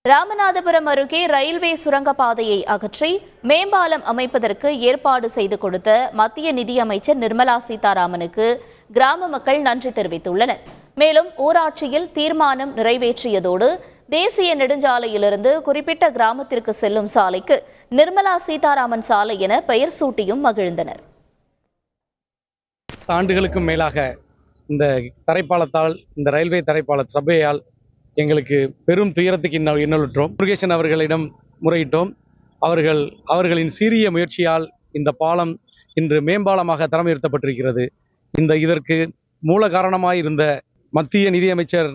ராமநாதபுரம் அருகே ரயில்வே சுரங்கப்பாதையை அகற்றி மேம்பாலம் அமைப்பதற்கு ஏற்பாடு செய்து கொடுத்த மத்திய நிதியமைச்சர் நிர்மலா சீதாராமனுக்கு கிராம மக்கள் நன்றி தெரிவித்துள்ளனர். மேலும் ஊராட்சியில் தீர்மானம் நிறைவேற்றியதோடு தேசிய நெடுஞ்சாலையிலிருந்து குறிப்பிட்ட கிராமத்திற்கு செல்லும் சாலைக்கு நிர்மலா சீதாராமன் சாலை என பெயர் சூட்டியும் மகிழ்ந்தனர். ஆண்டுகளுக்கும் மேலாக இந்த தரைப்பாலத்தால், இந்த ரயில்வே தரைப்பால சபையால் எங்களுக்கு பெரும் துயரத்துக்கு இன்னலுற்றோம். முருகேசன் அவர்களிடம் முறையிட்டோம். அவர்களின் சீரிய முயற்சியால் இந்த பாலம் இன்று மேம்பாலமாக தரம் உயர்த்தப்பட்டிருக்கிறது. இதற்கு மூல காரணமாய் இருந்த மத்திய நிதியமைச்சர்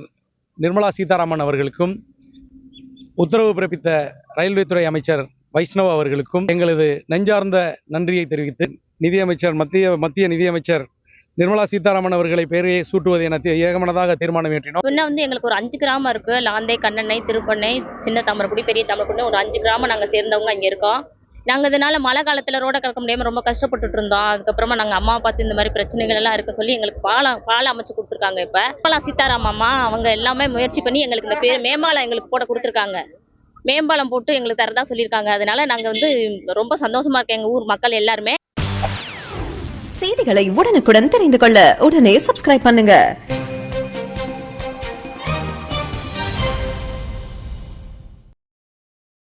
நிர்மலா சீதாராமன் அவர்களுக்கும், உத்தரவு பிறப்பித்த ரயில்வே துறை அமைச்சர் வைஷ்ணவ் அவர்களுக்கும் எங்களது நெஞ்சார்ந்த நன்றியை தெரிவித்து மத்திய நிதியமைச்சர் நிர்மலா சீதாராமன் அவர்களை பெயரையை சூட்டுவது என ஏகமனதாக தீர்மானம் ஏற்றினோம். எங்களுக்கு ஒரு 5 கிராமம் இருக்கு. லாந்தை, கண்ணெண்ணை, திருப்பண்ணை, சின்ன தாமரக்குடி, பெரிய தாமரக்குடி, ஒரு 5 கிராமம் நாங்கள் சேர்ந்தவங்க அங்கே இருக்கோம். நாங்கள் இதனால மழை காலத்தில் ரோட கடக்க முடியாமல் ரொம்ப கஷ்டப்பட்டுட்டு இருந்தோம். அதுக்கப்புறமா நாங்கள் அம்மா பார்த்து இந்த மாதிரி பிரச்சனைகள் எல்லாம் இருக்க சொல்லி எங்களுக்கு பாலம் அமைச்சு கொடுத்துருக்காங்க. இப்போ நிர்மலா சீதாராமன் அம்மா அவங்க எல்லாமே முயற்சி பண்ணி எங்களுக்கு இந்த மேம்பாலம் எங்களுக்கு போட கொடுத்துருக்காங்க. மேம்பாலம் போட்டு எங்களுக்கு தரதா சொல்லியிருக்காங்க. அதனால நாங்கள் ரொம்ப சந்தோஷமா இருக்கோம். எங்கள் ஊர் மக்கள் எல்லாருமே செய்திகளை உடனுக்குடன் தெரிந்து கொள்ள உடனே சப்ஸ்கிரைப் பண்ணுங்க.